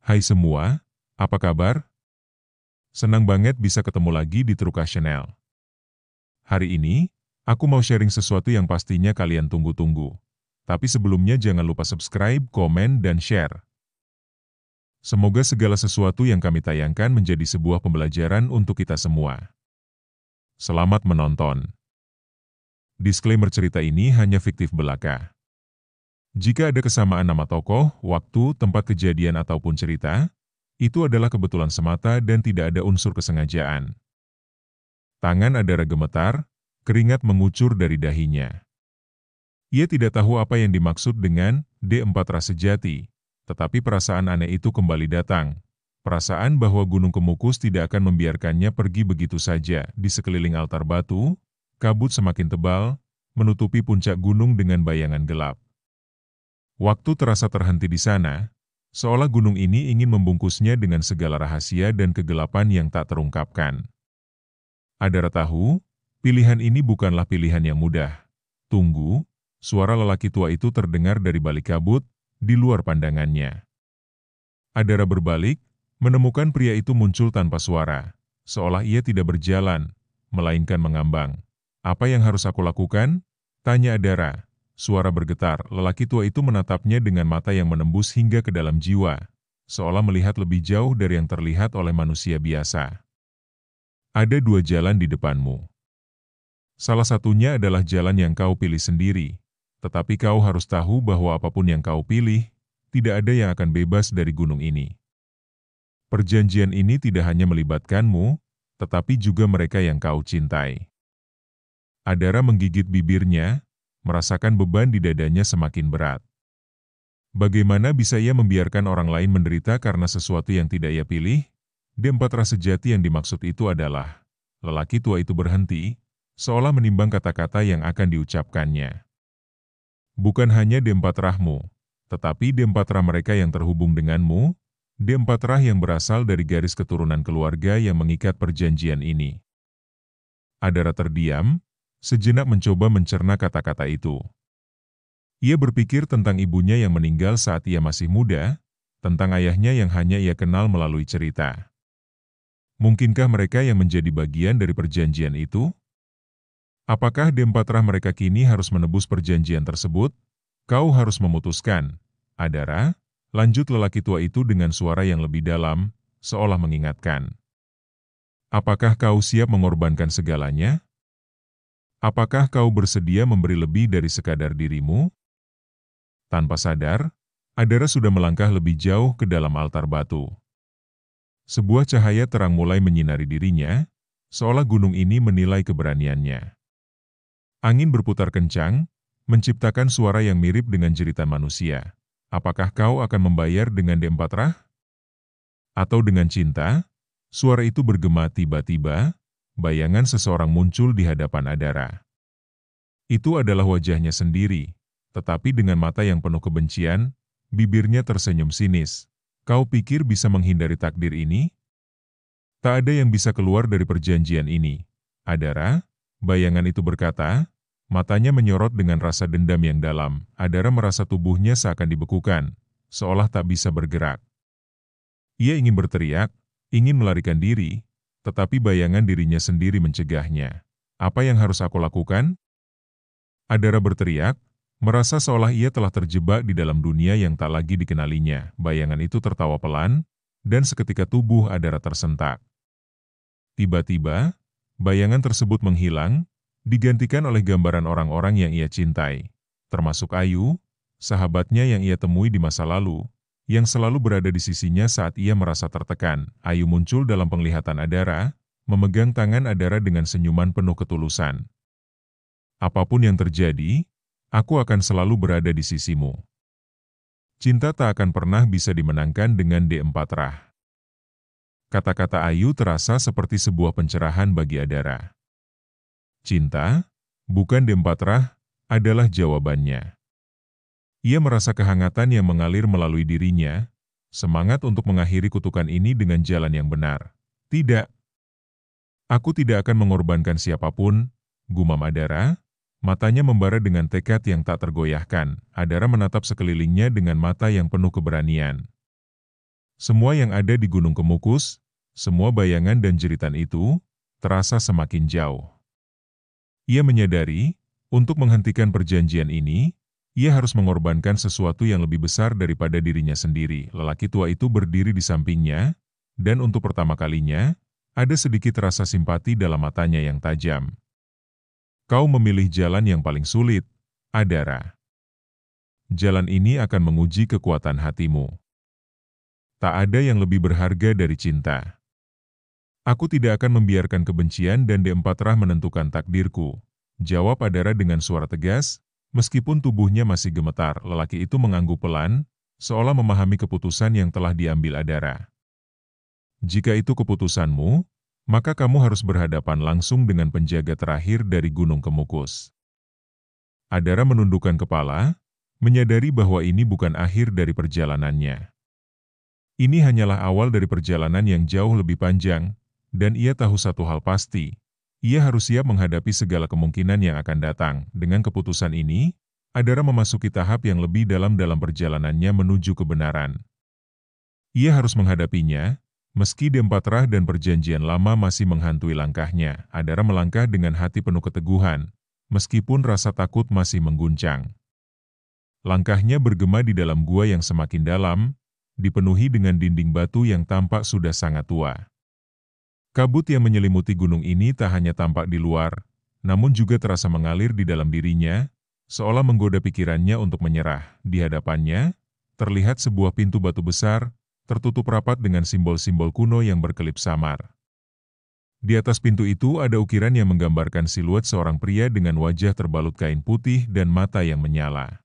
Hai semua, apa kabar? Senang banget bisa ketemu lagi di Truka Channel. Hari ini, aku mau sharing sesuatu yang pastinya kalian tunggu-tunggu. Tapi sebelumnya jangan lupa subscribe, komen, dan share. Semoga segala sesuatu yang kami tayangkan menjadi sebuah pembelajaran untuk kita semua. Selamat menonton. Disclaimer cerita ini hanya fiktif belaka. Jika ada kesamaan nama tokoh, waktu, tempat kejadian ataupun cerita, itu adalah kebetulan semata dan tidak ada unsur kesengajaan. Tangan Adara gemetar, keringat mengucur dari dahinya. Ia tidak tahu apa yang dimaksud dengan D4 ras sejati, tetapi perasaan aneh itu kembali datang. Perasaan bahwa Gunung Kemukus tidak akan membiarkannya pergi begitu saja. Di sekeliling altar batu, kabut semakin tebal, menutupi puncak gunung dengan bayangan gelap. Waktu terasa terhenti di sana, seolah gunung ini ingin membungkusnya dengan segala rahasia dan kegelapan yang tak terungkapkan. Adara tahu, pilihan ini bukanlah pilihan yang mudah. Tunggu, suara lelaki tua itu terdengar dari balik kabut, di luar pandangannya. Adara berbalik, menemukan pria itu muncul tanpa suara, seolah ia tidak berjalan, melainkan mengambang. Apa yang harus aku lakukan? Tanya Adara. Suara bergetar, lelaki tua itu menatapnya dengan mata yang menembus hingga ke dalam jiwa, seolah melihat lebih jauh dari yang terlihat oleh manusia biasa. Ada dua jalan di depanmu. Salah satunya adalah jalan yang kau pilih sendiri, tetapi kau harus tahu bahwa apapun yang kau pilih, tidak ada yang akan bebas dari gunung ini. Perjanjian ini tidak hanya melibatkanmu, tetapi juga mereka yang kau cintai. Adara menggigit bibirnya, merasakan beban di dadanya semakin berat. Bagaimana bisa ia membiarkan orang lain menderita karena sesuatu yang tidak ia pilih? D4 ras sejati yang dimaksud itu adalah, lelaki tua itu berhenti, seolah menimbang kata-kata yang akan diucapkannya. Bukan hanya D4 rahmu, tetapi D4 rah mereka yang terhubung denganmu, D4 rah yang berasal dari garis keturunan keluarga yang mengikat perjanjian ini. Adara terdiam, sejenak mencoba mencerna kata-kata itu. Ia berpikir tentang ibunya yang meninggal saat ia masih muda, tentang ayahnya yang hanya ia kenal melalui cerita. Mungkinkah mereka yang menjadi bagian dari perjanjian itu? Apakah D4 rah mereka kini harus menebus perjanjian tersebut? Kau harus memutuskan, Adara, lanjut lelaki tua itu dengan suara yang lebih dalam, seolah mengingatkan. Apakah kau siap mengorbankan segalanya? Apakah kau bersedia memberi lebih dari sekadar dirimu? Tanpa sadar, Adara sudah melangkah lebih jauh ke dalam altar batu. Sebuah cahaya terang mulai menyinari dirinya, seolah gunung ini menilai keberaniannya. Angin berputar kencang, menciptakan suara yang mirip dengan jeritan manusia. Apakah kau akan membayar dengan D4 rah? Atau dengan cinta? Suara itu bergema tiba-tiba, bayangan seseorang muncul di hadapan Adara. Itu adalah wajahnya sendiri, tetapi dengan mata yang penuh kebencian, bibirnya tersenyum sinis. Kau pikir bisa menghindari takdir ini? Tak ada yang bisa keluar dari perjanjian ini. Adara, bayangan itu berkata, matanya menyorot dengan rasa dendam yang dalam. Adara merasa tubuhnya seakan dibekukan, seolah tak bisa bergerak. Ia ingin berteriak, ingin melarikan diri, tetapi bayangan dirinya sendiri mencegahnya. Apa yang harus aku lakukan? Adara berteriak, merasa seolah ia telah terjebak di dalam dunia yang tak lagi dikenalinya. Bayangan itu tertawa pelan, dan seketika tubuh Adara tersentak. Tiba-tiba, bayangan tersebut menghilang, digantikan oleh gambaran orang-orang yang ia cintai, termasuk Ayu, sahabatnya yang ia temui di masa lalu, yang selalu berada di sisinya saat ia merasa tertekan. Ayu muncul dalam penglihatan Adara, memegang tangan Adara dengan senyuman penuh ketulusan. Apapun yang terjadi, aku akan selalu berada di sisimu. Cinta tak akan pernah bisa dimenangkan dengan D4 rah. Kata-kata Ayu terasa seperti sebuah pencerahan bagi Adara. Cinta, bukan D4 rah, adalah jawabannya. Ia merasa kehangatan yang mengalir melalui dirinya, semangat untuk mengakhiri kutukan ini dengan jalan yang benar. Tidak. Aku tidak akan mengorbankan siapapun, gumam Adara. Matanya membara dengan tekad yang tak tergoyahkan. Adara menatap sekelilingnya dengan mata yang penuh keberanian. Semua yang ada di Gunung Kemukus, semua bayangan dan jeritan itu, terasa semakin jauh. Ia menyadari, untuk menghentikan perjanjian ini, ia harus mengorbankan sesuatu yang lebih besar daripada dirinya sendiri. Lelaki tua itu berdiri di sampingnya, dan untuk pertama kalinya, ada sedikit rasa simpati dalam matanya yang tajam. Kau memilih jalan yang paling sulit, Adara. Jalan ini akan menguji kekuatan hatimu. Tak ada yang lebih berharga dari cinta. Aku tidak akan membiarkan kebencian dan D4 menentukan takdirku, jawab Adara dengan suara tegas, meskipun tubuhnya masih gemetar. Lelaki itu mengangguk pelan, seolah memahami keputusan yang telah diambil Adara. Jika itu keputusanmu, maka kamu harus berhadapan langsung dengan penjaga terakhir dari Gunung Kemukus. Adara menundukkan kepala, menyadari bahwa ini bukan akhir dari perjalanannya. Ini hanyalah awal dari perjalanan yang jauh lebih panjang, dan ia tahu satu hal pasti, ia harus siap menghadapi segala kemungkinan yang akan datang. Dengan keputusan ini, Adara memasuki tahap yang lebih dalam perjalanannya menuju kebenaran. Ia harus menghadapinya, meski D4 dan perjanjian lama masih menghantui langkahnya. Adara melangkah dengan hati penuh keteguhan, meskipun rasa takut masih mengguncang. Langkahnya bergema di dalam gua yang semakin dalam, dipenuhi dengan dinding batu yang tampak sudah sangat tua. Kabut yang menyelimuti gunung ini tak hanya tampak di luar, namun juga terasa mengalir di dalam dirinya, seolah menggoda pikirannya untuk menyerah. Di hadapannya, terlihat sebuah pintu batu besar, tertutup rapat dengan simbol-simbol kuno yang berkelip samar. Di atas pintu itu ada ukiran yang menggambarkan siluet seorang pria dengan wajah terbalut kain putih dan mata yang menyala.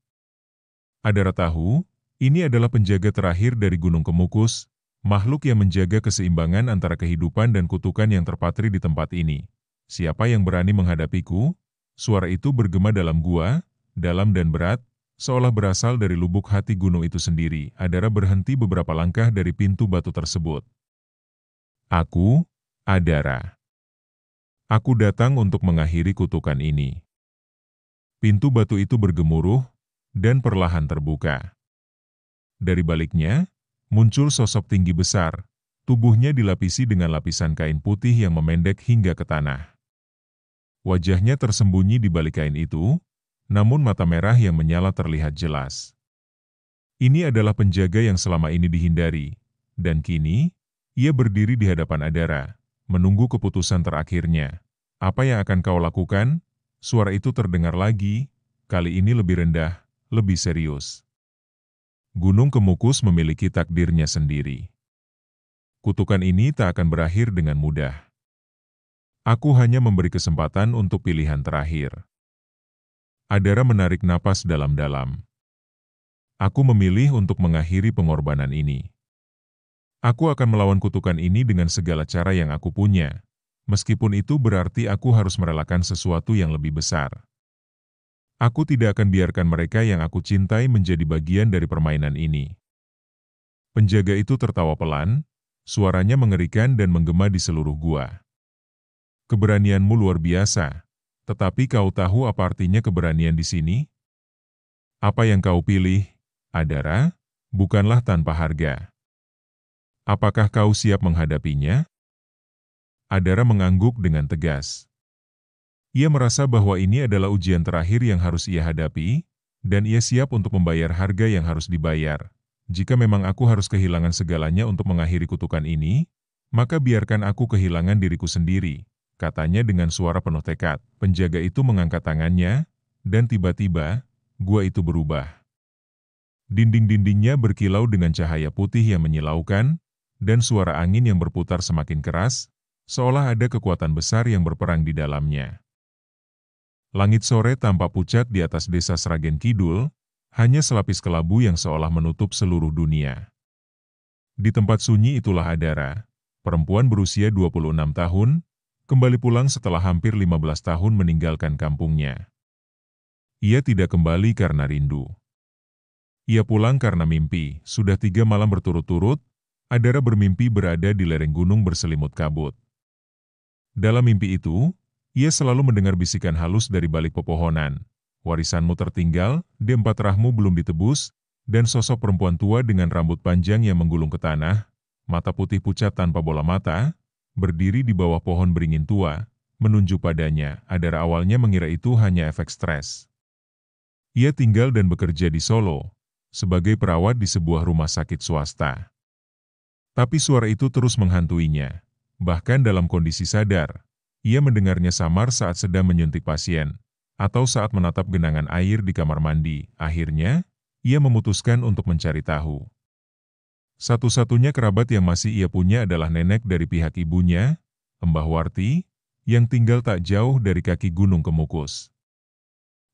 Adara tahu, ini adalah penjaga terakhir dari Gunung Kemukus, makhluk yang menjaga keseimbangan antara kehidupan dan kutukan yang terpatri di tempat ini. Siapa yang berani menghadapiku? Suara itu bergema dalam gua, dalam dan berat, seolah berasal dari lubuk hati gunung itu sendiri. Adara berhenti beberapa langkah dari pintu batu tersebut. Aku, Adara. Aku datang untuk mengakhiri kutukan ini. Pintu batu itu bergemuruh, dan perlahan terbuka. Dari baliknya, muncul sosok tinggi besar, tubuhnya dilapisi dengan lapisan kain putih yang memendek hingga ke tanah. Wajahnya tersembunyi di balik kain itu, namun mata merah yang menyala terlihat jelas. Ini adalah penjaga yang selama ini dihindari, dan kini, ia berdiri di hadapan Adara, menunggu keputusan terakhirnya. Apa yang akan kau lakukan? Suara itu terdengar lagi, kali ini lebih rendah, lebih serius. Gunung Kemukus memiliki takdirnya sendiri. Kutukan ini tak akan berakhir dengan mudah. Aku hanya memberi kesempatan untuk pilihan terakhir. Adara menarik napas dalam-dalam. Aku memilih untuk mengakhiri pengorbanan ini. Aku akan melawan kutukan ini dengan segala cara yang aku punya, meskipun itu berarti aku harus merelakan sesuatu yang lebih besar. Aku tidak akan biarkan mereka yang aku cintai menjadi bagian dari permainan ini. Penjaga itu tertawa pelan, suaranya mengerikan dan menggema di seluruh gua. Keberanianmu luar biasa, tetapi kau tahu apa artinya keberanian di sini? Apa yang kau pilih, Adara, bukanlah tanpa harga. Apakah kau siap menghadapinya? Adara mengangguk dengan tegas. Ia merasa bahwa ini adalah ujian terakhir yang harus ia hadapi, dan ia siap untuk membayar harga yang harus dibayar. Jika memang aku harus kehilangan segalanya untuk mengakhiri kutukan ini, maka biarkan aku kehilangan diriku sendiri, katanya dengan suara penuh tekad. Penjaga itu mengangkat tangannya, dan tiba-tiba, gua itu berubah. Dinding-dindingnya berkilau dengan cahaya putih yang menyilaukan, dan suara angin yang berputar semakin keras, seolah ada kekuatan besar yang berperang di dalamnya. Langit sore tampak pucat di atas desa Sragen Kidul, hanya selapis kelabu yang seolah menutup seluruh dunia. Di tempat sunyi itulah Adara, perempuan berusia 26 tahun, kembali pulang setelah hampir 15 tahun meninggalkan kampungnya. Ia tidak kembali karena rindu. Ia pulang karena mimpi. Sudah 3 malam berturut-turut, Adara bermimpi berada di lereng gunung berselimut kabut. Dalam mimpi itu, ia selalu mendengar bisikan halus dari balik pepohonan. Warisanmu tertinggal, D4 rahmu belum ditebus, dan sosok perempuan tua dengan rambut panjang yang menggulung ke tanah, mata putih pucat tanpa bola mata, berdiri di bawah pohon beringin tua, menunjuk padanya. Adara awalnya mengira itu hanya efek stres. Ia tinggal dan bekerja di Solo, sebagai perawat di sebuah rumah sakit swasta. Tapi suara itu terus menghantuinya. Bahkan dalam kondisi sadar, ia mendengarnya samar saat sedang menyuntik pasien, atau saat menatap genangan air di kamar mandi. Akhirnya, ia memutuskan untuk mencari tahu. Satu-satunya kerabat yang masih ia punya adalah nenek dari pihak ibunya, Mbah Warti, yang tinggal tak jauh dari kaki Gunung Kemukus.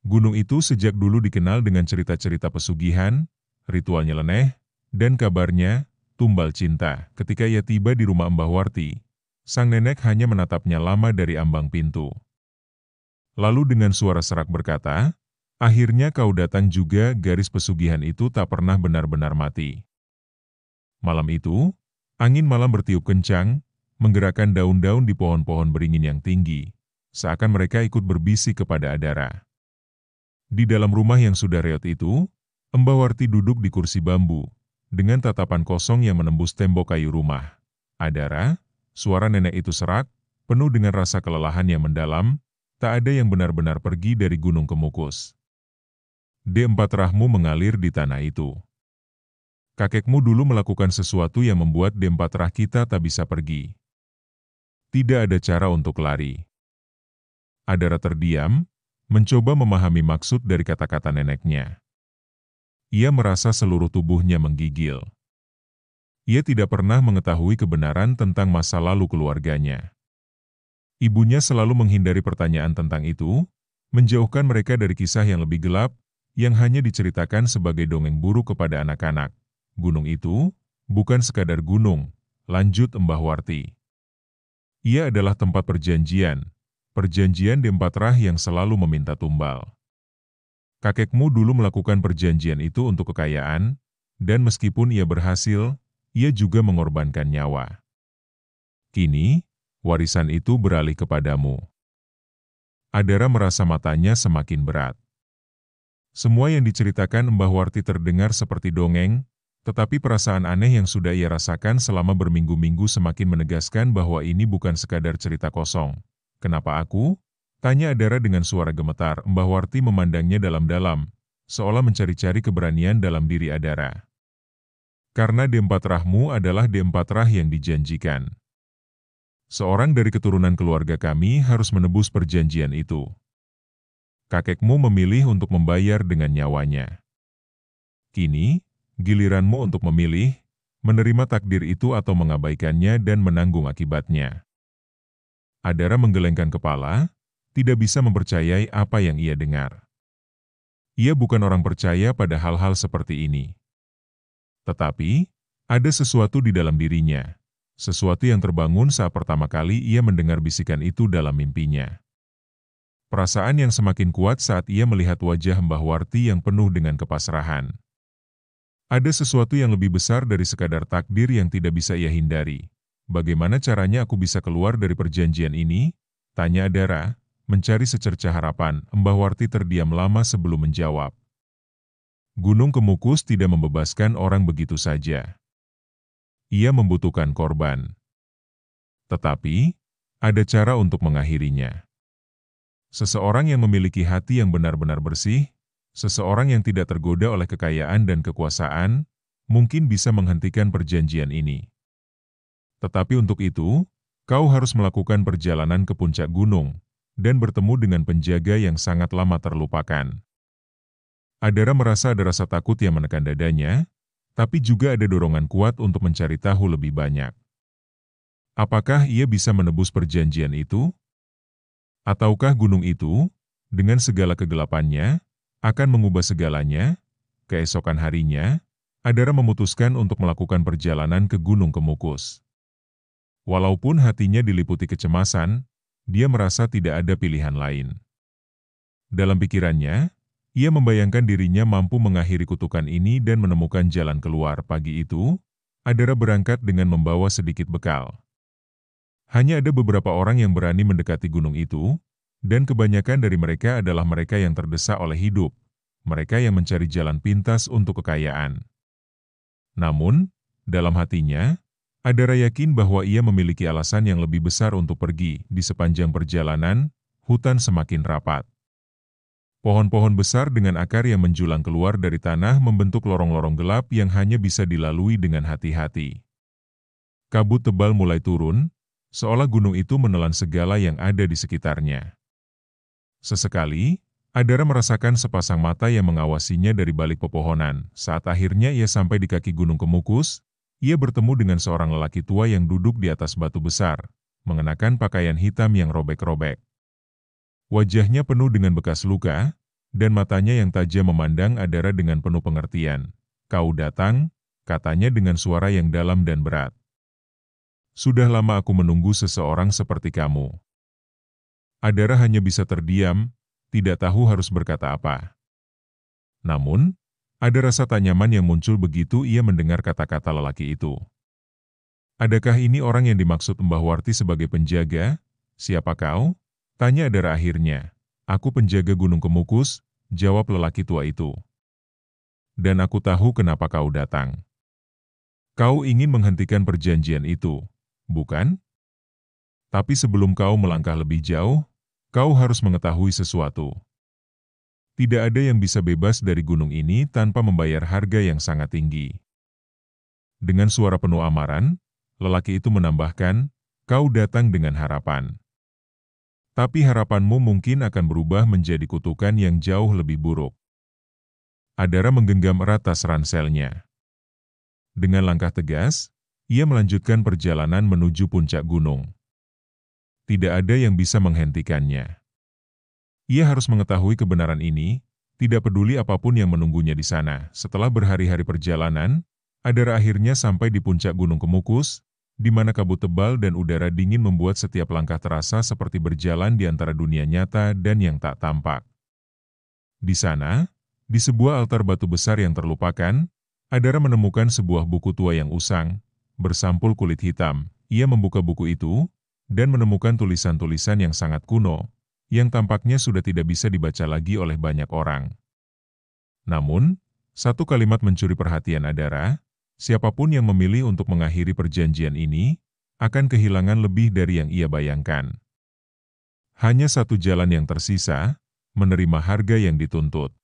Gunung itu sejak dulu dikenal dengan cerita-cerita pesugihan, ritual nyeleneh, dan kabarnya, tumbal cinta. Ketika ia tiba di rumah Mbah Warti, sang nenek hanya menatapnya lama dari ambang pintu. Lalu dengan suara serak berkata, "Akhirnya kau datang juga." Garis pesugihan itu tak pernah benar-benar mati. Malam itu, angin malam bertiup kencang, menggerakkan daun-daun di pohon-pohon beringin yang tinggi, seakan mereka ikut berbisik kepada Adara. Di dalam rumah yang sudah reot itu, Mbah Warti duduk di kursi bambu, dengan tatapan kosong yang menembus tembok kayu rumah. "Adara," suara nenek itu serak, penuh dengan rasa kelelahan yang mendalam, "tak ada yang benar-benar pergi dari Gunung Kemukus. D4 rahmu mengalir di tanah itu. Kakekmu dulu melakukan sesuatu yang membuat D4 rah kita tak bisa pergi. Tidak ada cara untuk lari." Adara terdiam, mencoba memahami maksud dari kata-kata neneknya. Ia merasa seluruh tubuhnya menggigil. Ia tidak pernah mengetahui kebenaran tentang masa lalu keluarganya. Ibunya selalu menghindari pertanyaan tentang itu, menjauhkan mereka dari kisah yang lebih gelap, yang hanya diceritakan sebagai dongeng buruk kepada anak-anak. "Gunung itu bukan sekadar gunung," lanjut Mbah Warti. "Ia adalah tempat perjanjian D4 rah yang selalu meminta tumbal. Kakekmu dulu melakukan perjanjian itu untuk kekayaan, dan meskipun ia berhasil, ia juga mengorbankan nyawa. Kini, warisan itu beralih kepadamu." Adara merasa matanya semakin berat. Semua yang diceritakan Mbah Warti terdengar seperti dongeng, tetapi perasaan aneh yang sudah ia rasakan selama berminggu-minggu semakin menegaskan bahwa ini bukan sekadar cerita kosong. "Kenapa aku?" tanya Adara dengan suara gemetar. Mbah Warti memandangnya dalam-dalam, seolah mencari-cari keberanian dalam diri Adara. "Karena D4 rahmu adalah D4 rah yang dijanjikan. Seorang dari keturunan keluarga kami harus menebus perjanjian itu. Kakekmu memilih untuk membayar dengan nyawanya. Kini, giliranmu untuk memilih, menerima takdir itu atau mengabaikannya dan menanggung akibatnya." Adara menggelengkan kepala, tidak bisa mempercayai apa yang ia dengar. Ia bukan orang percaya pada hal-hal seperti ini. Tetapi, ada sesuatu di dalam dirinya, sesuatu yang terbangun saat pertama kali ia mendengar bisikan itu dalam mimpinya. Perasaan yang semakin kuat saat ia melihat wajah Mbah Warti yang penuh dengan kepasrahan. Ada sesuatu yang lebih besar dari sekadar takdir yang tidak bisa ia hindari. "Bagaimana caranya aku bisa keluar dari perjanjian ini?" tanya Adara, mencari secercah harapan. Mbah Warti terdiam lama sebelum menjawab. "Gunung Kemukus tidak membebaskan orang begitu saja. Ia membutuhkan korban. Tetapi, ada cara untuk mengakhirinya. Seseorang yang memiliki hati yang benar-benar bersih, seseorang yang tidak tergoda oleh kekayaan dan kekuasaan, mungkin bisa menghentikan perjanjian ini. Tetapi untuk itu, kau harus melakukan perjalanan ke puncak gunung, dan bertemu dengan penjaga yang sangat lama terlupakan." Adara merasa ada rasa takut yang menekan dadanya, tapi juga ada dorongan kuat untuk mencari tahu lebih banyak. Apakah ia bisa menebus perjanjian itu? Ataukah gunung itu, dengan segala kegelapannya, akan mengubah segalanya? Keesokan harinya, Adara memutuskan untuk melakukan perjalanan ke Gunung Kemukus. Walaupun hatinya diliputi kecemasan, dia merasa tidak ada pilihan lain. Dalam pikirannya, ia membayangkan dirinya mampu mengakhiri kutukan ini dan menemukan jalan keluar. Pagi itu, Adara berangkat dengan membawa sedikit bekal. Hanya ada beberapa orang yang berani mendekati gunung itu, dan kebanyakan dari mereka adalah mereka yang terdesak oleh hidup, mereka yang mencari jalan pintas untuk kekayaan. Namun, dalam hatinya, Adara yakin bahwa ia memiliki alasan yang lebih besar untuk pergi. Di sepanjang perjalanan, hutan semakin rapat. Pohon-pohon besar dengan akar yang menjulang keluar dari tanah membentuk lorong-lorong gelap yang hanya bisa dilalui dengan hati-hati. Kabut tebal mulai turun, seolah gunung itu menelan segala yang ada di sekitarnya. Sesekali, Adara merasakan sepasang mata yang mengawasinya dari balik pepohonan. Saat akhirnya ia sampai di kaki Gunung Kemukus, ia bertemu dengan seorang lelaki tua yang duduk di atas batu besar, mengenakan pakaian hitam yang robek-robek. Wajahnya penuh dengan bekas luka, dan matanya yang tajam memandang Adara dengan penuh pengertian. "Kau datang," katanya dengan suara yang dalam dan berat. "Sudah lama aku menunggu seseorang seperti kamu." Adara hanya bisa terdiam, tidak tahu harus berkata apa. Namun, ada rasa tak nyaman yang muncul begitu ia mendengar kata-kata lelaki itu. "Adakah ini orang yang dimaksud Mbah Warti sebagai penjaga? Siapa kau?" tanya Adara akhirnya. "Aku penjaga Gunung Kemukus," jawab lelaki tua itu. "Dan aku tahu kenapa kau datang. Kau ingin menghentikan perjanjian itu, bukan? Tapi sebelum kau melangkah lebih jauh, kau harus mengetahui sesuatu. Tidak ada yang bisa bebas dari gunung ini tanpa membayar harga yang sangat tinggi." Dengan suara penuh amaran, lelaki itu menambahkan, "Kau datang dengan harapan. Tapi harapanmu mungkin akan berubah menjadi kutukan yang jauh lebih buruk." Adara menggenggam erat tas ranselnya. Dengan langkah tegas, ia melanjutkan perjalanan menuju puncak gunung. Tidak ada yang bisa menghentikannya. Ia harus mengetahui kebenaran ini, tidak peduli apapun yang menunggunya di sana. Setelah berhari-hari perjalanan, Adara akhirnya sampai di puncak Gunung Kemukus, di mana kabut tebal dan udara dingin membuat setiap langkah terasa seperti berjalan di antara dunia nyata dan yang tak tampak. Di sana, di sebuah altar batu besar yang terlupakan, Adara menemukan sebuah buku tua yang usang, bersampul kulit hitam. Ia membuka buku itu, dan menemukan tulisan-tulisan yang sangat kuno, yang tampaknya sudah tidak bisa dibaca lagi oleh banyak orang. Namun, satu kalimat mencuri perhatian Adara. Siapapun yang memilih untuk mengakhiri perjanjian ini, akan kehilangan lebih dari yang ia bayangkan. Hanya satu jalan yang tersisa, menerima harga yang dituntut.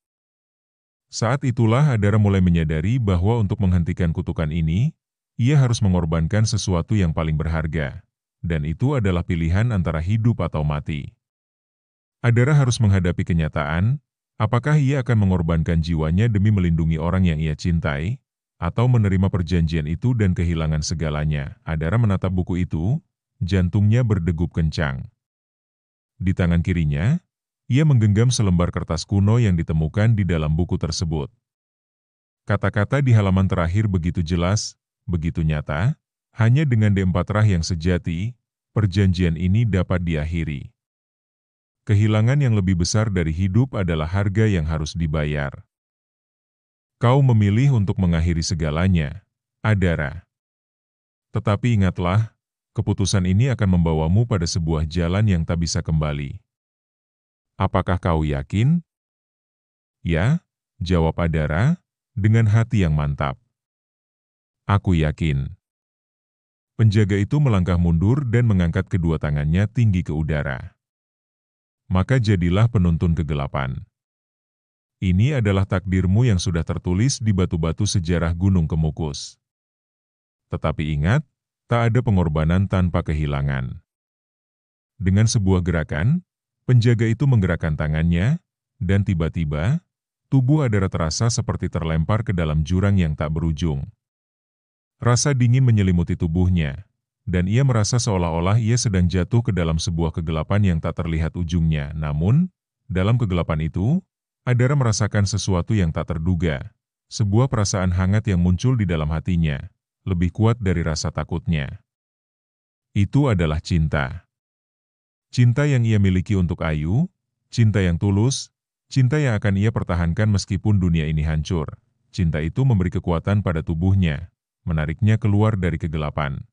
Saat itulah Adara mulai menyadari bahwa untuk menghentikan kutukan ini, ia harus mengorbankan sesuatu yang paling berharga, dan itu adalah pilihan antara hidup atau mati. Adara harus menghadapi kenyataan, apakah ia akan mengorbankan jiwanya demi melindungi orang yang ia cintai, atau menerima perjanjian itu dan kehilangan segalanya. Adara menatap buku itu, jantungnya berdegup kencang. Di tangan kirinya, ia menggenggam selembar kertas kuno yang ditemukan di dalam buku tersebut. Kata-kata di halaman terakhir begitu jelas, begitu nyata, hanya dengan D4 rah yang sejati, perjanjian ini dapat diakhiri. Kehilangan yang lebih besar dari hidup adalah harga yang harus dibayar. Kau memilih untuk mengakhiri segalanya, Adara. Tetapi ingatlah, keputusan ini akan membawamu pada sebuah jalan yang tak bisa kembali. Apakah kau yakin? Ya, jawab Adara, dengan hati yang mantap. Aku yakin. Penjaga itu melangkah mundur dan mengangkat kedua tangannya tinggi ke udara. Maka jadilah penuntun kegelapan. Ini adalah takdirmu yang sudah tertulis di batu-batu sejarah Gunung Kemukus. Tetapi ingat, tak ada pengorbanan tanpa kehilangan. Dengan sebuah gerakan, penjaga itu menggerakkan tangannya, dan tiba-tiba, tubuh Adara terasa seperti terlempar ke dalam jurang yang tak berujung. Rasa dingin menyelimuti tubuhnya, dan ia merasa seolah-olah ia sedang jatuh ke dalam sebuah kegelapan yang tak terlihat ujungnya. Namun, dalam kegelapan itu, Adara merasakan sesuatu yang tak terduga, sebuah perasaan hangat yang muncul di dalam hatinya, lebih kuat dari rasa takutnya. Itu adalah cinta. Cinta yang ia miliki untuk Ayu, cinta yang tulus, cinta yang akan ia pertahankan meskipun dunia ini hancur. Cinta itu memberi kekuatan pada tubuhnya, menariknya keluar dari kegelapan.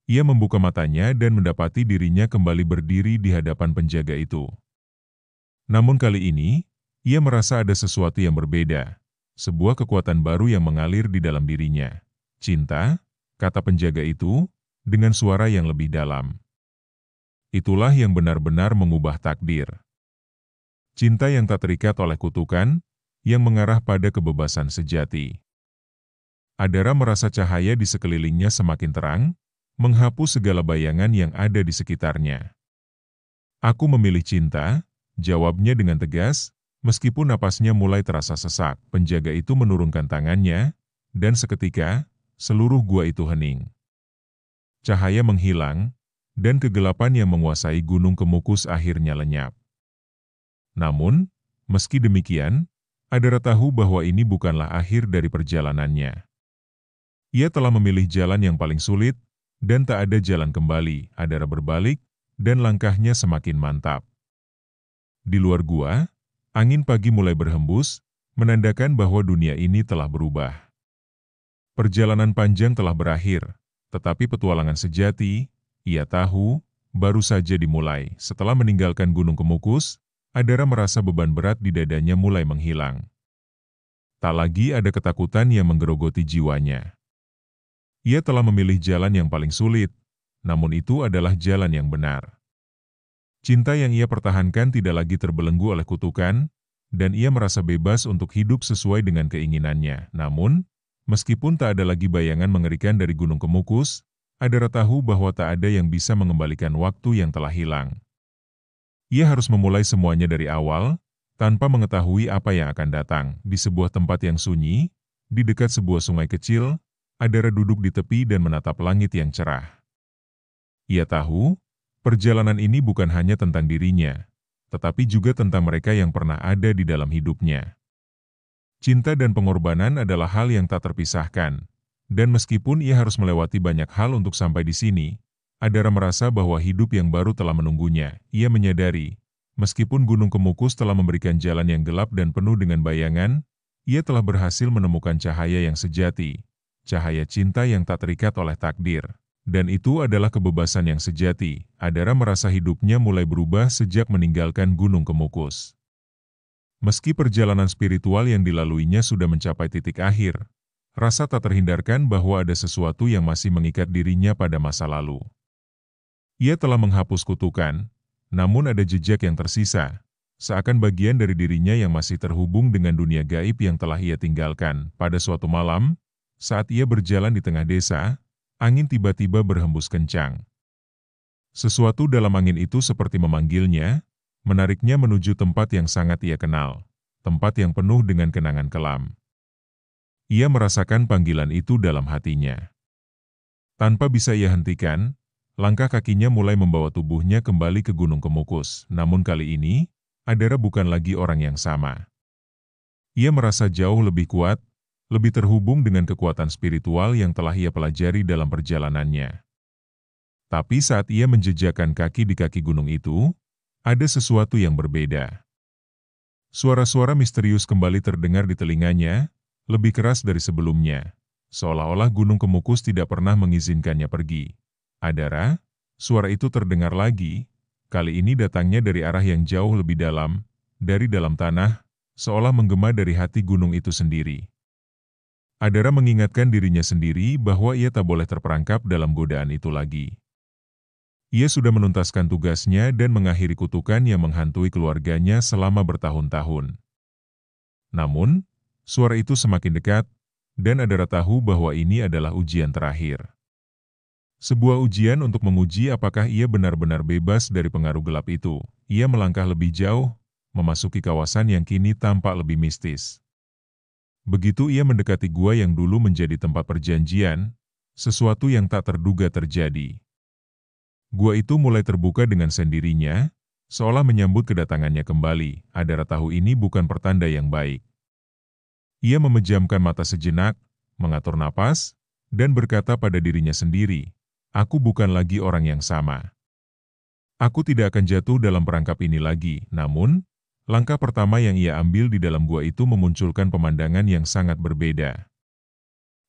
Ia membuka matanya dan mendapati dirinya kembali berdiri di hadapan penjaga itu. Namun kali ini, Ia merasa ada sesuatu yang berbeda, sebuah kekuatan baru yang mengalir di dalam dirinya. Cinta, kata penjaga itu, dengan suara yang lebih dalam. Itulah yang benar-benar mengubah takdir. Cinta yang tak terikat oleh kutukan, yang mengarah pada kebebasan sejati. Adara merasa cahaya di sekelilingnya semakin terang, menghapus segala bayangan yang ada di sekitarnya. Aku memilih cinta, jawabnya dengan tegas, meskipun napasnya mulai terasa sesak. Penjaga itu menurunkan tangannya, dan seketika, seluruh gua itu hening. Cahaya menghilang, dan kegelapan yang menguasai Gunung Kemukus akhirnya lenyap. Namun, meski demikian, Adara tahu bahwa ini bukanlah akhir dari perjalanannya. Ia telah memilih jalan yang paling sulit, dan tak ada jalan kembali. Adara berbalik, dan langkahnya semakin mantap. Di luar gua, angin pagi mulai berhembus, menandakan bahwa dunia ini telah berubah. Perjalanan panjang telah berakhir, tetapi petualangan sejati, ia tahu, baru saja dimulai. Setelah meninggalkan Gunung Kemukus, Adara merasa beban berat di dadanya mulai menghilang. Tak lagi ada ketakutan yang menggerogoti jiwanya. Ia telah memilih jalan yang paling sulit, namun itu adalah jalan yang benar. Cinta yang ia pertahankan tidak lagi terbelenggu oleh kutukan, dan ia merasa bebas untuk hidup sesuai dengan keinginannya. Namun, meskipun tak ada lagi bayangan mengerikan dari Gunung Kemukus, Adara tahu bahwa tak ada yang bisa mengembalikan waktu yang telah hilang. Ia harus memulai semuanya dari awal, tanpa mengetahui apa yang akan datang. Di sebuah tempat yang sunyi, di dekat sebuah sungai kecil, Adara duduk di tepi dan menatap langit yang cerah. Ia tahu, perjalanan ini bukan hanya tentang dirinya, tetapi juga tentang mereka yang pernah ada di dalam hidupnya. Cinta dan pengorbanan adalah hal yang tak terpisahkan, dan meskipun ia harus melewati banyak hal untuk sampai di sini, Adara merasa bahwa hidup yang baru telah menunggunya. Ia menyadari, meskipun Gunung Kemukus telah memberikan jalan yang gelap dan penuh dengan bayangan, ia telah berhasil menemukan cahaya yang sejati, cahaya cinta yang tak terikat oleh takdir. Dan itu adalah kebebasan yang sejati. Adara merasa hidupnya mulai berubah sejak meninggalkan Gunung Kemukus. Meski perjalanan spiritual yang dilaluinya sudah mencapai titik akhir, rasa tak terhindarkan bahwa ada sesuatu yang masih mengikat dirinya pada masa lalu. Ia telah menghapus kutukan, namun ada jejak yang tersisa, seakan bagian dari dirinya yang masih terhubung dengan dunia gaib yang telah ia tinggalkan. Pada suatu malam, saat ia berjalan di tengah desa, angin tiba-tiba berhembus kencang. Sesuatu dalam angin itu seperti memanggilnya, menariknya menuju tempat yang sangat ia kenal, tempat yang penuh dengan kenangan kelam. Ia merasakan panggilan itu dalam hatinya. Tanpa bisa ia hentikan, langkah kakinya mulai membawa tubuhnya kembali ke Gunung Kemukus. Namun kali ini, Adara bukan lagi orang yang sama. Ia merasa jauh lebih kuat, lebih terhubung dengan kekuatan spiritual yang telah ia pelajari dalam perjalanannya. Tapi saat ia menjejakkan kaki di kaki gunung itu, ada sesuatu yang berbeda. Suara-suara misterius kembali terdengar di telinganya, lebih keras dari sebelumnya, seolah-olah Gunung Kemukus tidak pernah mengizinkannya pergi. Adara, suara itu terdengar lagi, kali ini datangnya dari arah yang jauh lebih dalam, dari dalam tanah, seolah menggema dari hati gunung itu sendiri. Adara mengingatkan dirinya sendiri bahwa ia tak boleh terperangkap dalam godaan itu lagi. Ia sudah menuntaskan tugasnya dan mengakhiri kutukan yang menghantui keluarganya selama bertahun-tahun. Namun, suara itu semakin dekat, dan Adara tahu bahwa ini adalah ujian terakhir. Sebuah ujian untuk menguji apakah ia benar-benar bebas dari pengaruh gelap itu. Ia melangkah lebih jauh, memasuki kawasan yang kini tampak lebih mistis. Begitu ia mendekati gua yang dulu menjadi tempat perjanjian, sesuatu yang tak terduga terjadi. Gua itu mulai terbuka dengan sendirinya, seolah menyambut kedatangannya kembali. Adara tahu ini bukan pertanda yang baik. Ia memejamkan mata sejenak, mengatur napas, dan berkata pada dirinya sendiri, "Aku bukan lagi orang yang sama. Aku tidak akan jatuh dalam perangkap ini lagi." Namun, langkah pertama yang ia ambil di dalam gua itu memunculkan pemandangan yang sangat berbeda.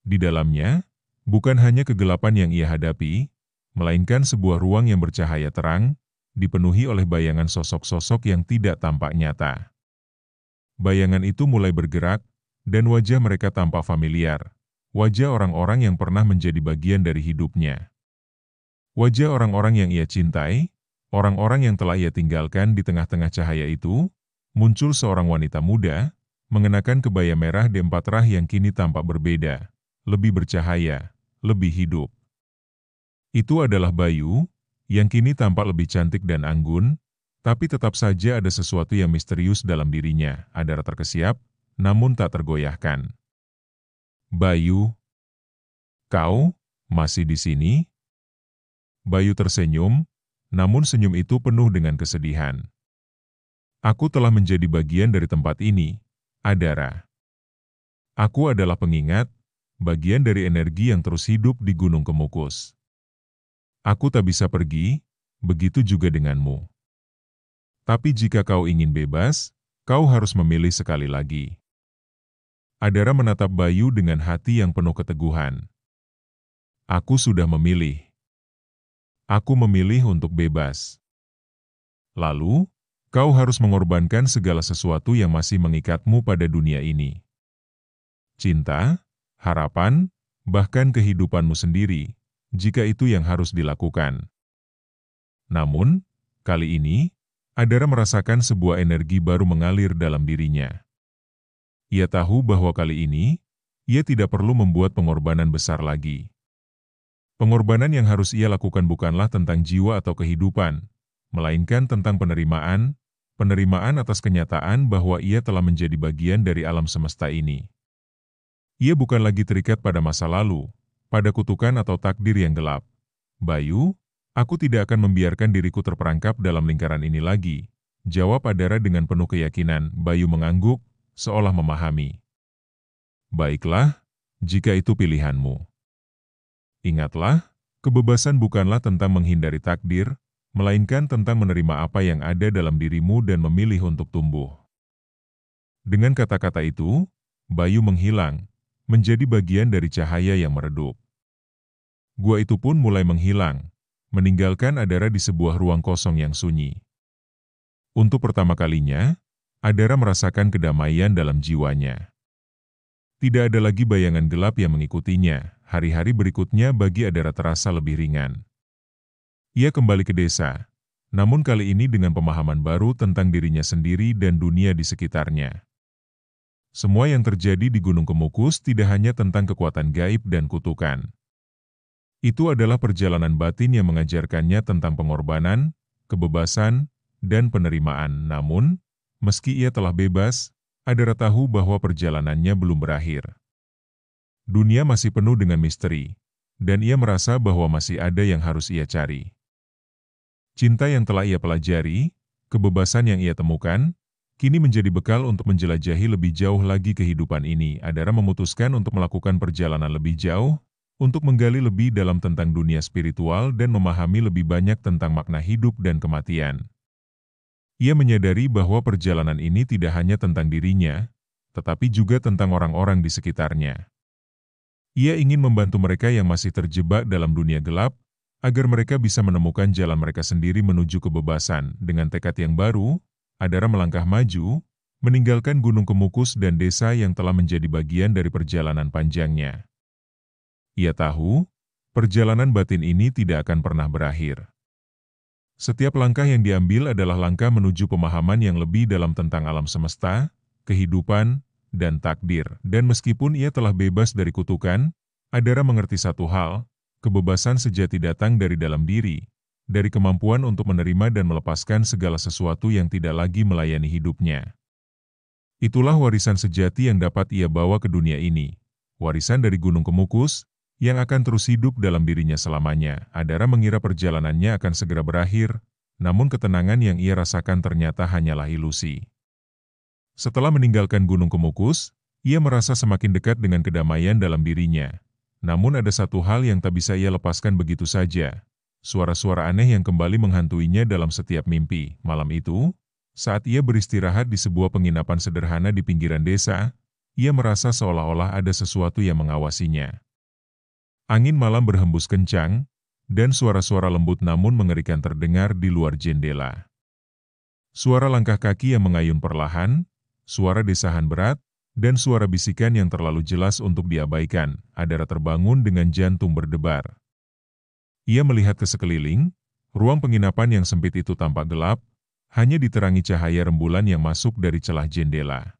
Di dalamnya, bukan hanya kegelapan yang ia hadapi, melainkan sebuah ruang yang bercahaya terang, dipenuhi oleh bayangan sosok-sosok yang tidak tampak nyata. Bayangan itu mulai bergerak, dan wajah mereka tampak familiar. Wajah orang-orang yang pernah menjadi bagian dari hidupnya. Wajah orang-orang yang ia cintai, orang-orang yang telah ia tinggalkan. Di tengah-tengah cahaya itu, muncul seorang wanita muda, mengenakan kebaya merah D4 Rah yang kini tampak berbeda, lebih bercahaya, lebih hidup. Itu adalah Bayu, yang kini tampak lebih cantik dan anggun, tapi tetap saja ada sesuatu yang misterius dalam dirinya. Adara terkesiap, namun tak tergoyahkan. Bayu, kau masih di sini? Bayu tersenyum, namun senyum itu penuh dengan kesedihan. Aku telah menjadi bagian dari tempat ini, Adara. Aku adalah pengingat, bagian dari energi yang terus hidup di Gunung Kemukus. Aku tak bisa pergi, begitu juga denganmu. Tapi jika kau ingin bebas, kau harus memilih sekali lagi. Adara menatap Bayu dengan hati yang penuh keteguhan. Aku sudah memilih. Aku memilih untuk bebas. Lalu, kau harus mengorbankan segala sesuatu yang masih mengikatmu pada dunia ini. Cinta, harapan, bahkan kehidupanmu sendiri, jika itu yang harus dilakukan. Namun, kali ini, Adara merasakan sebuah energi baru mengalir dalam dirinya. Ia tahu bahwa kali ini, ia tidak perlu membuat pengorbanan besar lagi. Pengorbanan yang harus ia lakukan bukanlah tentang jiwa atau kehidupan, melainkan tentang penerimaan atas kenyataan bahwa ia telah menjadi bagian dari alam semesta ini. Ia bukan lagi terikat pada masa lalu, pada kutukan atau takdir yang gelap. Bayu, aku tidak akan membiarkan diriku terperangkap dalam lingkaran ini lagi, jawab Adara dengan penuh keyakinan. Bayu mengangguk, seolah memahami. Baiklah, jika itu pilihanmu. Ingatlah, kebebasan bukanlah tentang menghindari takdir, melainkan tentang menerima apa yang ada dalam dirimu dan memilih untuk tumbuh. Dengan kata-kata itu, Bayu menghilang, menjadi bagian dari cahaya yang meredup. Gua itu pun mulai menghilang, meninggalkan Adara di sebuah ruang kosong yang sunyi. Untuk pertama kalinya, Adara merasakan kedamaian dalam jiwanya. Tidak ada lagi bayangan gelap yang mengikutinya. Hari-hari berikutnya bagi Adara terasa lebih ringan. Ia kembali ke desa, namun kali ini dengan pemahaman baru tentang dirinya sendiri dan dunia di sekitarnya. Semua yang terjadi di Gunung Kemukus tidak hanya tentang kekuatan gaib dan kutukan. Itu adalah perjalanan batin yang mengajarkannya tentang pengorbanan, kebebasan, dan penerimaan. Namun, meski ia telah bebas, Adara tahu bahwa perjalanannya belum berakhir. Dunia masih penuh dengan misteri, dan ia merasa bahwa masih ada yang harus ia cari. Cinta yang telah ia pelajari, kebebasan yang ia temukan, kini menjadi bekal untuk menjelajahi lebih jauh lagi kehidupan ini. Adara memutuskan untuk melakukan perjalanan lebih jauh, untuk menggali lebih dalam tentang dunia spiritual dan memahami lebih banyak tentang makna hidup dan kematian. Ia menyadari bahwa perjalanan ini tidak hanya tentang dirinya, tetapi juga tentang orang-orang di sekitarnya. Ia ingin membantu mereka yang masih terjebak dalam dunia gelap, agar mereka bisa menemukan jalan mereka sendiri menuju kebebasan. Dengan tekad yang baru, Adara melangkah maju, meninggalkan Gunung Kemukus dan desa yang telah menjadi bagian dari perjalanan panjangnya. Ia tahu, perjalanan batin ini tidak akan pernah berakhir. Setiap langkah yang diambil adalah langkah menuju pemahaman yang lebih dalam tentang alam semesta, kehidupan, dan takdir. Dan meskipun ia telah bebas dari kutukan, Adara mengerti satu hal, kebebasan sejati datang dari dalam diri, dari kemampuan untuk menerima dan melepaskan segala sesuatu yang tidak lagi melayani hidupnya. Itulah warisan sejati yang dapat ia bawa ke dunia ini, warisan dari Gunung Kemukus, yang akan terus hidup dalam dirinya selamanya. Adara mengira perjalanannya akan segera berakhir, namun ketenangan yang ia rasakan ternyata hanyalah ilusi. Setelah meninggalkan Gunung Kemukus, ia merasa semakin dekat dengan kedamaian dalam dirinya. Namun ada satu hal yang tak bisa ia lepaskan begitu saja. Suara-suara aneh yang kembali menghantuinya dalam setiap mimpi. Malam itu, saat ia beristirahat di sebuah penginapan sederhana di pinggiran desa, ia merasa seolah-olah ada sesuatu yang mengawasinya. Angin malam berhembus kencang, dan suara-suara lembut namun mengerikan terdengar di luar jendela. Suara langkah kaki yang mengayun perlahan, suara desahan berat, dan suara bisikan yang terlalu jelas untuk diabaikan. Adara terbangun dengan jantung berdebar. Ia melihat ke sekeliling, ruang penginapan yang sempit itu tampak gelap, hanya diterangi cahaya rembulan yang masuk dari celah jendela.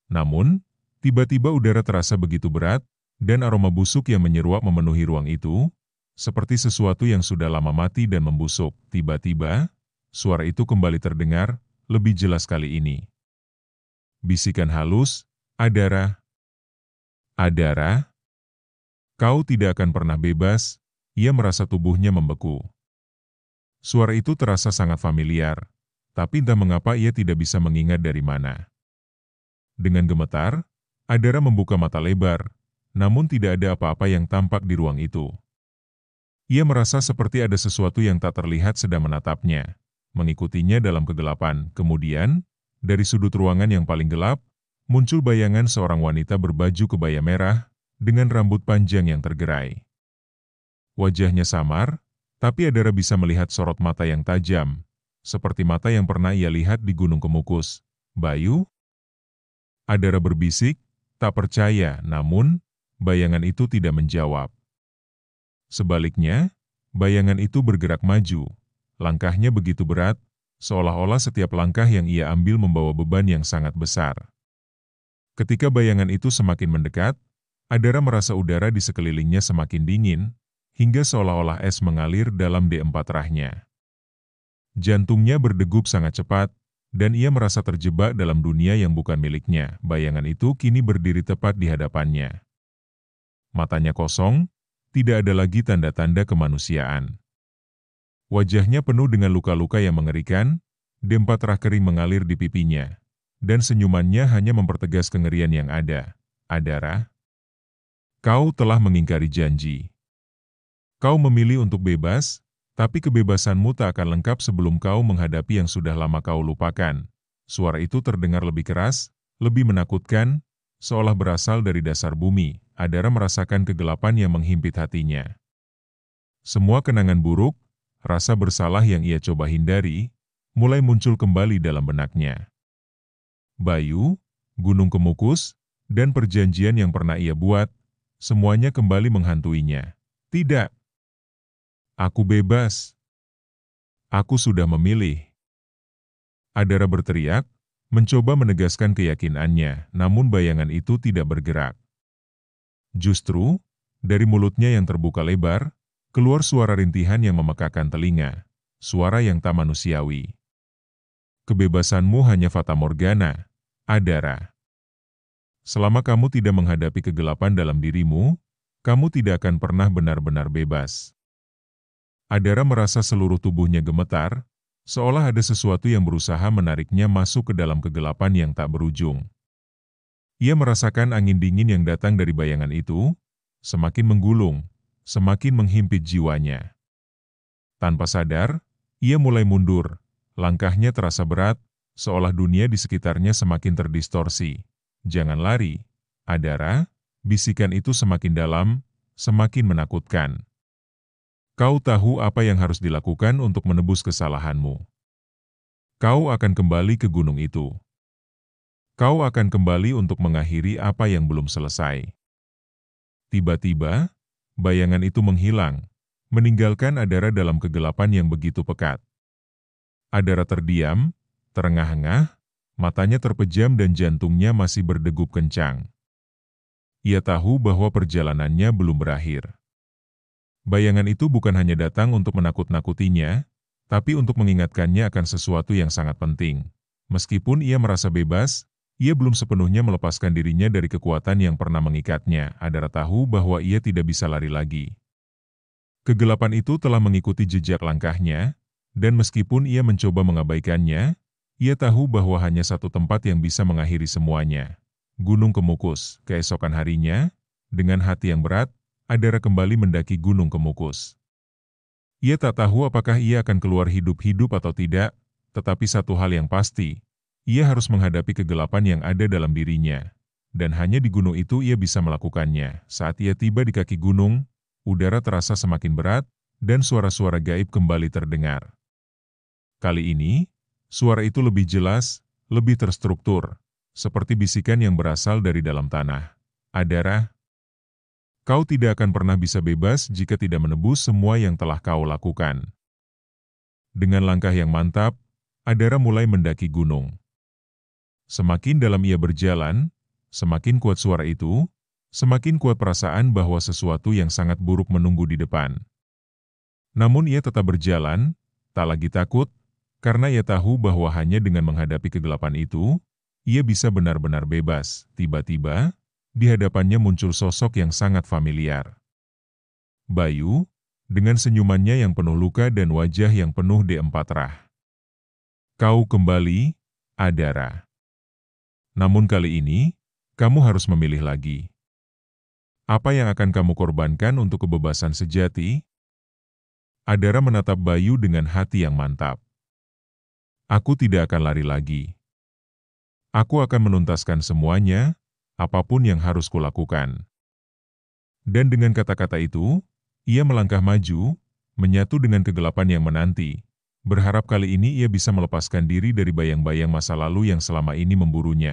Namun, tiba-tiba udara terasa begitu berat, dan aroma busuk yang menyeruak memenuhi ruang itu, seperti sesuatu yang sudah lama mati dan membusuk. Tiba-tiba, suara itu kembali terdengar, lebih jelas kali ini. Bisikan halus, Adara, Adara, kau tidak akan pernah bebas. Ia merasa tubuhnya membeku. Suara itu terasa sangat familiar, tapi entah mengapa ia tidak bisa mengingat dari mana. Dengan gemetar, Adara membuka mata lebar, namun tidak ada apa-apa yang tampak di ruang itu. Ia merasa seperti ada sesuatu yang tak terlihat sedang menatapnya, mengikutinya dalam kegelapan. Kemudian, dari sudut ruangan yang paling gelap, muncul bayangan seorang wanita berbaju kebaya merah, dengan rambut panjang yang tergerai. Wajahnya samar, tapi Adara bisa melihat sorot mata yang tajam, seperti mata yang pernah ia lihat di Gunung Kemukus. "Bayu?" Adara berbisik, tak percaya, namun bayangan itu tidak menjawab. Sebaliknya, bayangan itu bergerak maju, langkahnya begitu berat, seolah-olah setiap langkah yang ia ambil membawa beban yang sangat besar. Ketika bayangan itu semakin mendekat, Adara merasa udara di sekelilingnya semakin dingin, hingga seolah-olah es mengalir dalam D4 rahnya. Jantungnya berdegup sangat cepat, dan ia merasa terjebak dalam dunia yang bukan miliknya. Bayangan itu kini berdiri tepat di hadapannya. Matanya kosong, tidak ada lagi tanda-tanda kemanusiaan. Wajahnya penuh dengan luka-luka yang mengerikan, D4 rah kering mengalir di pipinya, dan senyumannya hanya mempertegas kengerian yang ada. "Adara, kau telah mengingkari janji. Kau memilih untuk bebas, tapi kebebasanmu tak akan lengkap sebelum kau menghadapi yang sudah lama kau lupakan." Suara itu terdengar lebih keras, lebih menakutkan, seolah berasal dari dasar bumi. Adara merasakan kegelapan yang menghimpit hatinya. Semua kenangan buruk, rasa bersalah yang ia coba hindari, mulai muncul kembali dalam benaknya. Bayu, Gunung Kemukus, dan perjanjian yang pernah ia buat, semuanya kembali menghantuinya. "Tidak! Aku bebas. Aku sudah memilih." Adara berteriak, mencoba menegaskan keyakinannya, namun bayangan itu tidak bergerak. Justru, dari mulutnya yang terbuka lebar, keluar suara rintihan yang memekakan telinga, suara yang tak manusiawi. "Kebebasanmu hanya fatamorgana, Adara. Selama kamu tidak menghadapi kegelapan dalam dirimu, kamu tidak akan pernah benar-benar bebas." Adara merasa seluruh tubuhnya gemetar, seolah ada sesuatu yang berusaha menariknya masuk ke dalam kegelapan yang tak berujung. Ia merasakan angin dingin yang datang dari bayangan itu, semakin menggulung, semakin menghimpit jiwanya. Tanpa sadar, ia mulai mundur, langkahnya terasa berat, seolah dunia di sekitarnya semakin terdistorsi. "Jangan lari, Adara," bisikan itu semakin dalam, semakin menakutkan. "Kau tahu apa yang harus dilakukan untuk menebus kesalahanmu. Kau akan kembali ke gunung itu. Kau akan kembali untuk mengakhiri apa yang belum selesai." Tiba-tiba, bayangan itu menghilang, meninggalkan Adara dalam kegelapan yang begitu pekat. Adara terdiam, terengah-engah, matanya terpejam dan jantungnya masih berdegup kencang. Ia tahu bahwa perjalanannya belum berakhir. Bayangan itu bukan hanya datang untuk menakut-nakutinya, tapi untuk mengingatkannya akan sesuatu yang sangat penting. Meskipun ia merasa bebas, ia belum sepenuhnya melepaskan dirinya dari kekuatan yang pernah mengikatnya. Adara tahu bahwa ia tidak bisa lari lagi. Kegelapan itu telah mengikuti jejak langkahnya, dan meskipun ia mencoba mengabaikannya, ia tahu bahwa hanya satu tempat yang bisa mengakhiri semuanya. Gunung Kemukus. Keesokan harinya, dengan hati yang berat, Adara kembali mendaki Gunung Kemukus. Ia tak tahu apakah ia akan keluar hidup-hidup atau tidak, tetapi satu hal yang pasti, ia harus menghadapi kegelapan yang ada dalam dirinya. Dan hanya di gunung itu ia bisa melakukannya. Saat ia tiba di kaki gunung, udara terasa semakin berat, dan suara-suara gaib kembali terdengar. Kali ini, suara itu lebih jelas, lebih terstruktur, seperti bisikan yang berasal dari dalam tanah. Adara, kau tidak akan pernah bisa bebas jika tidak menebus semua yang telah kau lakukan. Dengan langkah yang mantap, Adara mulai mendaki gunung. Semakin dalam ia berjalan, semakin kuat suara itu, semakin kuat perasaan bahwa sesuatu yang sangat buruk menunggu di depan. Namun ia tetap berjalan, tak lagi takut, karena ia tahu bahwa hanya dengan menghadapi kegelapan itu, ia bisa benar-benar bebas. Tiba-tiba, di hadapannya muncul sosok yang sangat familiar. Bayu, dengan senyumannya yang penuh luka dan wajah yang penuh D4 rah. Kau kembali, Adara. Namun kali ini, kamu harus memilih lagi. Apa yang akan kamu korbankan untuk kebebasan sejati? Adara menatap Bayu dengan hati yang mantap. Aku tidak akan lari lagi. Aku akan menuntaskan semuanya, apapun yang harus kulakukan. Dan dengan kata-kata itu, ia melangkah maju, menyatu dengan kegelapan yang menanti. Berharap kali ini ia bisa melepaskan diri dari bayang-bayang masa lalu yang selama ini memburunya.